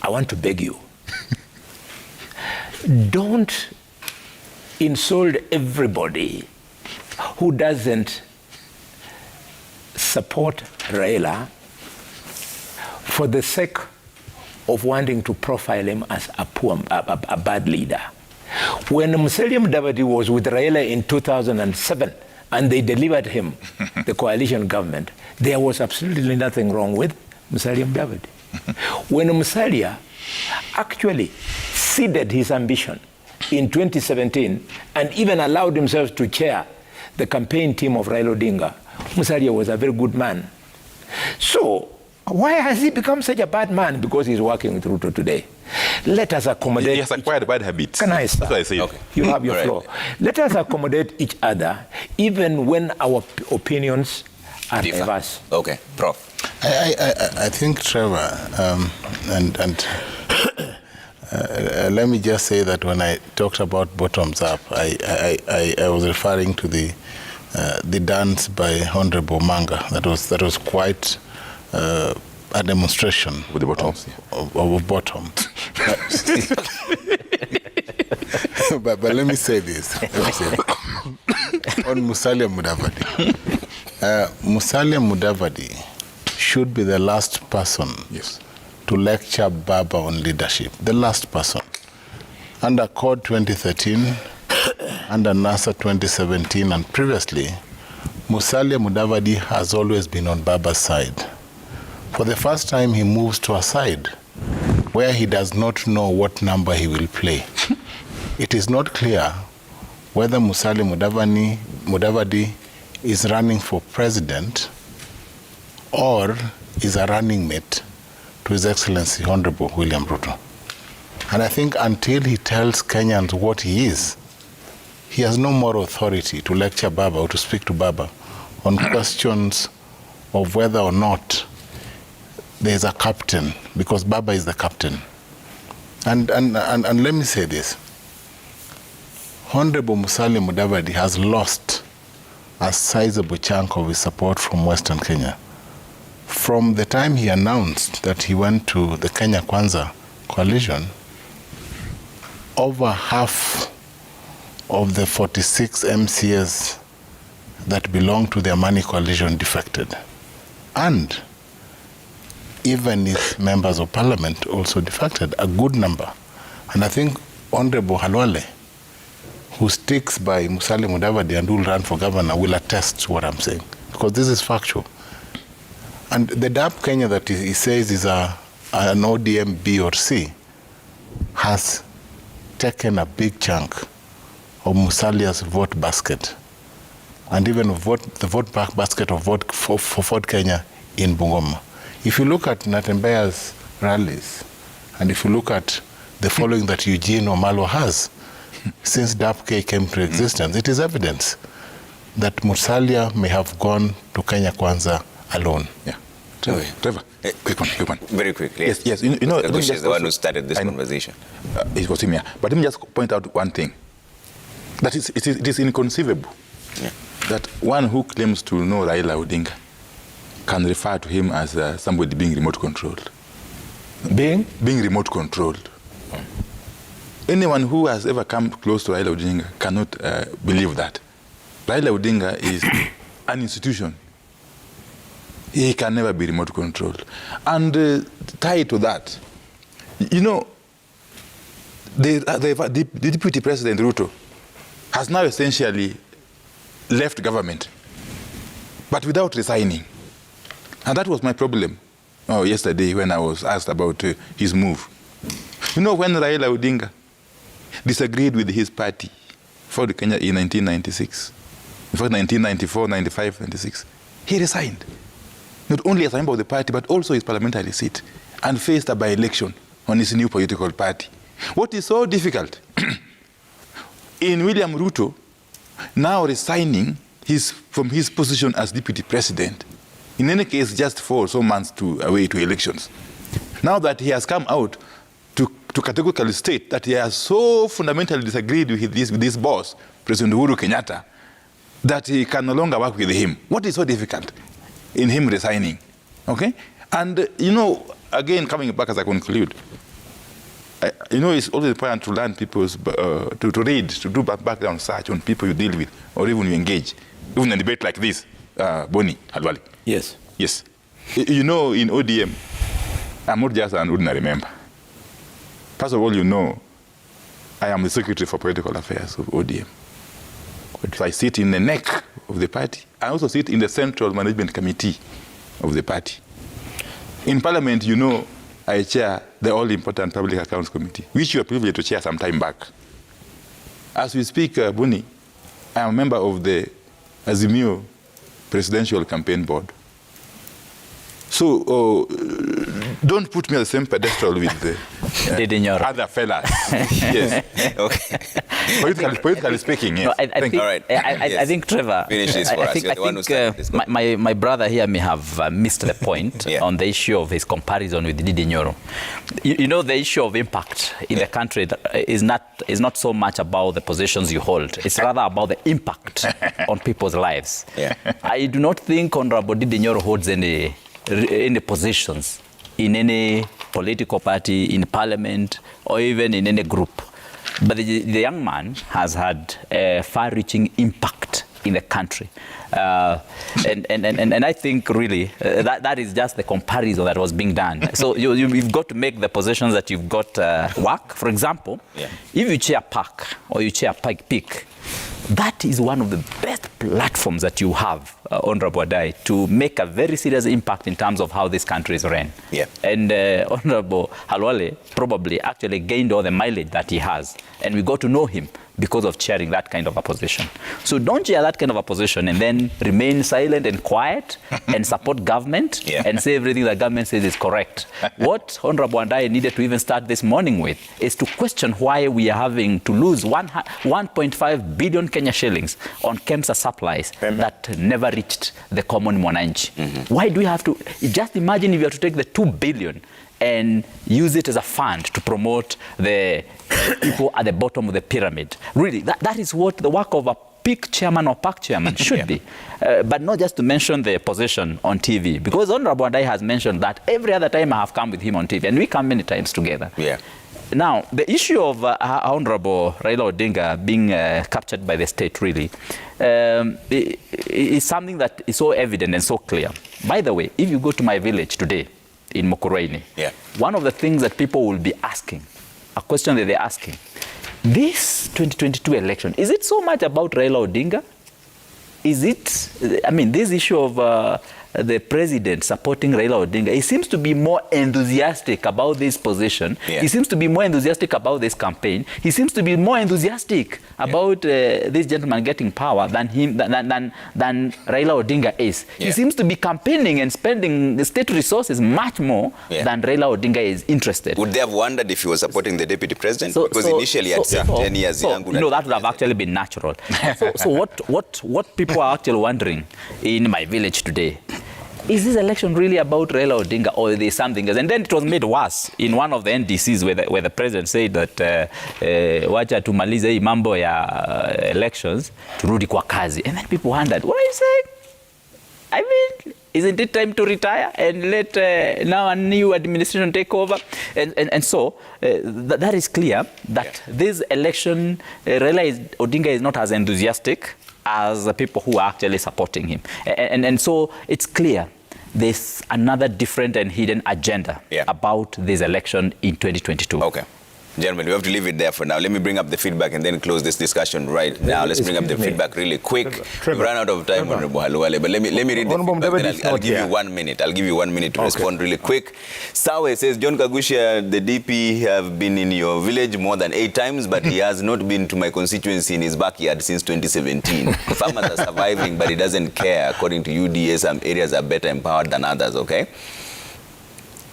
I want to beg you, don't insult everybody who doesn't support Raila for the sake of wanting to profile him as a bad leader. When Musalia Mudavadi was with Raila in 2007 and they delivered him the coalition government, there was absolutely nothing wrong with Musalia Mudavadi. When Musalia actually ceded his ambition in 2017 and even allowed himself to chair the campaign team of Raila Odinga, Musalia was a very good man. So why has he become such a bad man? Because he's working with Ruto today. Let us accommodate. He has acquired bad habits. Can I start? That's what I say. Okay. You have your floor. Let us accommodate each other, even when our opinions are diverse. Okay, Prof. I think, Trevor, let me just say that when I talked about bottoms up, I was referring to the dance by Honorable Manga. That was quite a demonstration with the bottoms of bottom. but let me say this. On Musalia Mudavadi. Musalia Mudavadi should be the last person to lecture Baba on leadership. The last person. Under Code 2013, under NASA 2017, and previously, Musalia Mudavadi has always been on Baba's side. For the first time, he moves to a side where he does not know what number he will play. It is not clear whether Musalia Mudavadi is running for president or is a running mate to His Excellency Honorable William Ruto. And I think until he tells Kenyans what he is, he has no moral authority to lecture Baba or to speak to Baba on questions of whether or not there is a captain, because Baba is the captain. And let me say this. Honorable Musalia Mudavadi has lost a sizable chunk of his support from Western Kenya. From the time he announced that he went to the Kenya Kwanza coalition, over half of the 46 MCAs that belong to the Amani coalition defected. And even if members of parliament also defected, a good number. And I think Honorable Halwale, who sticks by Musalia Mudavadi and will run for governor, will attest to what I'm saying, because this is factual. And the DAP Kenya that he says is an ODM B or C has taken a big chunk of Musalia's vote basket, and even the vote basket of vote for Ford Kenya in Bungoma. If you look at Natembea's rallies, and if you look at the following that Eugene Omalo has, since DAP-K came to existence, it is evidence that Musalia may have gone to Kenya Kwanza alone. Yeah. Trevor, quick one. Very quickly. Yes. You know, Gush is the one who started this conversation. It was him, yeah. But let me just point out one thing. That it is inconceivable that one who claims to know Raila Odinga can refer to him as somebody being remote controlled. Being remote controlled. Anyone who has ever come close to Raila Odinga cannot believe that. Raila Odinga is an institution. He can never be remote controlled. And tied to that, you know, the Deputy President Ruto has now essentially left government, but without resigning. And that was my problem yesterday when I was asked about his move. You know, when Raila Odinga disagreed with his party for the Kenya in 1996, before 1994, 95, 96, he resigned. Not only as a member of the party, but also his parliamentary seat, and faced a by-election on his new political party. What is so difficult in William Ruto now resigning from his position as deputy president, in any case just 4 or so months away to elections, now that he has come out to categorically state that he has so fundamentally disagreed with this boss, President Uhuru Kenyatta, that he can no longer work with him. What is so difficult in him resigning? Okay? And, you know, again, coming back as I conclude, it's always important to learn people's, to read, to do background search on people you deal with, or even you engage. Even in a debate like this, Boni Halwali. Yes. Yes. In ODM, I'm not just an ordinary member. First of all, I am the Secretary for Political Affairs of ODM. So I sit in the neck of the party. I also sit in the Central Management Committee of the party. In Parliament, I chair the all-important Public Accounts Committee, which you are privileged to chair some time back. As we speak, Buni, I am a member of the Azimio Presidential Campaign Board. So don't put me on the same pedestal with the other fellas. Yes. Okay. Politically speaking, yes. No, I think Trevor, finish this for us. My brother here may have missed the point on the issue of his comparison with Didi Nyoro. The issue of impact in the country is not so much about the positions you hold. It's rather about the impact on people's lives. Yeah. I do not think Honorable Didi Nyoro holds any positions in any political party, in parliament, or even in any group. But the young man has had a far-reaching impact in the country. And I think really that is just the comparison that was being done. So you've got to make the positions that you've got work. For example, if you chair PAC or you chair PIC, that is one of the best platforms that you have, Honorable Adai, to make a very serious impact in terms of how this country is ran. Yeah. And Honorable Halwale probably actually gained all the mileage that he has. And we got to know him because of chairing that kind of a position. So don't chair that kind of a position and then remain silent and quiet and support government and say everything that government says is correct. What Honorable Adai needed to even start this morning with is to question why we are having to lose 1.5 billion Kenya shillings on KEMSA supplies that never reached the common mwananchi. Why do we have to? Just imagine if you have to take the 2 billion and use it as a fund to promote the people at the bottom of the pyramid. Really, that is what the work of a PIC chairman or PAC chairman should be. But not just to mention the position on TV, because Honorable Adai has mentioned that every other time I have come with him on TV, and we come many times together. Yeah. Now, the issue of Honorable Raila Odinga being captured by the state really is something that is so evident and so clear. By the way, if you go to my village today, in Mukurweini, one of the things that people will be asking, a question that they're asking, this 2022 election, is it so much about Raila Odinga? Is it, this issue of the president supporting Raila Odinga, he seems to be more enthusiastic about this position. He seems to be more enthusiastic about this campaign. He seems to be more enthusiastic about this gentleman getting power than Raila Odinga is. He seems to be campaigning and spending the state resources much more than Raila Odinga is interested. Would they have wondered if he was supporting the deputy president? Because initially at 10 years young. That would have actually been natural. So what people are actually wondering in my village today, is this election really about Raila Odinga or is there something else? And then it was made worse in one of the NDCs where the president said that wacha tumalize hii mambo ya elections turudi kwa kazi. And then people wondered, what are you saying? Isn't it time to retire and let now a new administration take over? And so that is clear that this election, Raila Odinga is not as enthusiastic as the people who are actually supporting him. And so it's clear there's another different and hidden agenda about this election in 2022. Okay. Gentlemen, we have to leave it there for now. Let me bring up the feedback and then close this discussion right now. Let's bring up the feedback really quick. We've run out of time, Honorable Halwale, but let me read the feedback, then I'll give you 1 minute. I'll give you 1 minute to respond really quick. Sawe says, John Kagusha, the DP, have been in your village more than 8 times, but he has not been to my constituency in his backyard since 2017. Farmers are surviving, but he doesn't care. According to UDA, some areas are better empowered than others, okay?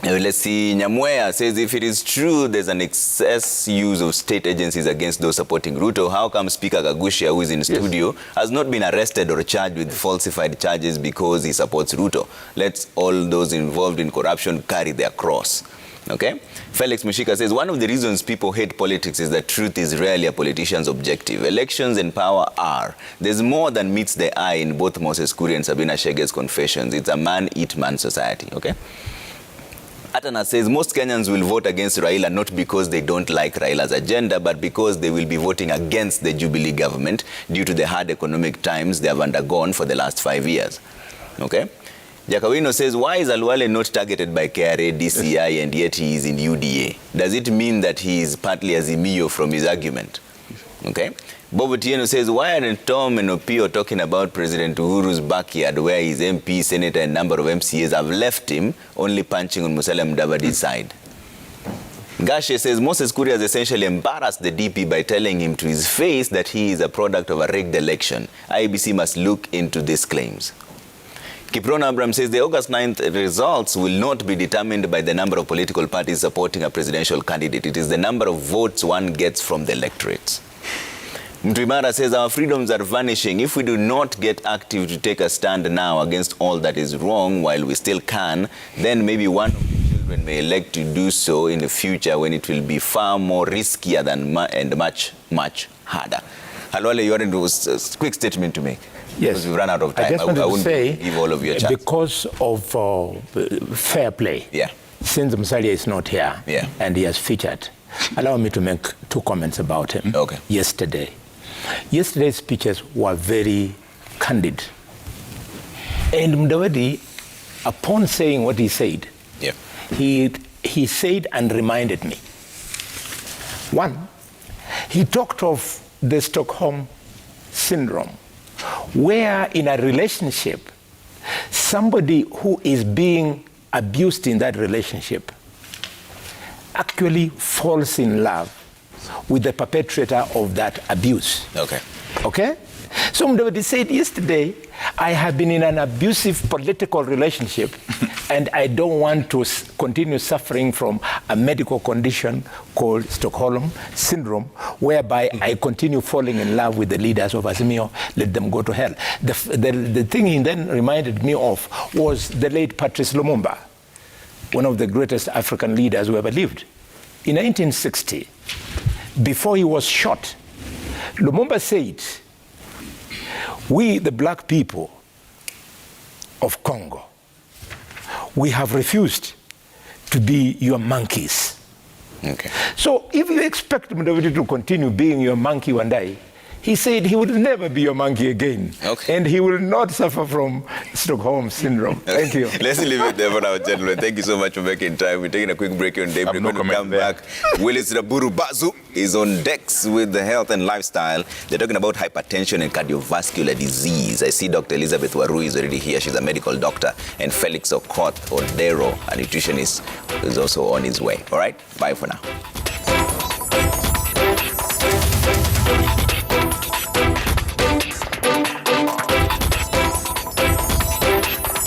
Let's see, Nyamwea says, if it is true there's an excess use of state agencies against those supporting Ruto, how come Speaker Kagusha, who is in studio, has not been arrested or charged with falsified charges because he supports Ruto? Let all those involved in corruption carry their cross. Okay? Felix Mushika says, one of the reasons people hate politics is that truth is rarely a politician's objective. Elections and power are. There's more than meets the eye in both Moses Kuri and Sabina Shege's confessions. It's a man-eat-man society. Okay? Atana says most Kenyans will vote against Raila not because they don't like Raila's agenda, but because they will be voting against the Jubilee government due to the hard economic times they have undergone for the last 5 years. Okay? Jakawino says, why is Halwale not targeted by KRA, DCI, and yet he is in UDA? Does it mean that he is partly Azimio from his argument? Okay? Bobo Tieno says, why aren't Tom and Opio talking about President Uhuru's backyard where his MP, Senator, and number of MCAs have left him only punching on Musalia Mudavadi's side? Gashe says, Moses Kuria has essentially embarrassed the DP by telling him to his face that he is a product of a rigged election. IEBC must look into these claims. Kiprona Abraham says the August 9th results will not be determined by the number of political parties supporting a presidential candidate. It is the number of votes one gets from the electorates. Mtuimara says our freedoms are vanishing. If we do not get active to take a stand now against all that is wrong while we still can, then maybe one of the children may elect to do so in the future when it will be far more riskier than and much, much harder. Halwale, you want a quick statement to make? Yes. Because we've run out of time. I just wanted to say, give all of your chance. Because of fair play, yeah. Since Musalia is not here, yeah, and he has featured, allow me to make 2 comments about him. Okay. Yesterday's speeches were very candid. And Mudavadi, upon saying what he said, yeah, he said and reminded me. 1, he talked of the Stockholm syndrome, where in a relationship, somebody who is being abused in that relationship actually falls in love with the perpetrator of that abuse. Okay. Okay? So Mudavadi said yesterday, I have been in an abusive political relationship and I don't want to continue suffering from a medical condition called Stockholm syndrome, whereby I continue falling in love with the leaders of Azimio, let them go to hell. The thing he then reminded me of was the late Patrice Lumumba, one of the greatest African leaders who ever lived. In 1960, before he was shot, Lumumba said, we, the black people of Congo, we have refused to be your monkeys. Okay. So if you expect Mudavadi to continue being your monkey one day, he said he will never be your monkey again. Okay. And he will not suffer from Stockholm syndrome. Thank you. Let's leave it there for now, gentlemen. Thank you so much for making time. We're taking a quick break on Daybreak. When we come back, Willis Raburu Bazu is on decks with the health and lifestyle. They're talking about hypertension and cardiovascular disease. I see Dr. Elizabeth Waru is already here. She's a medical doctor. And Felix Okoth Odero, a nutritionist, is also on his way. All right? Bye for now.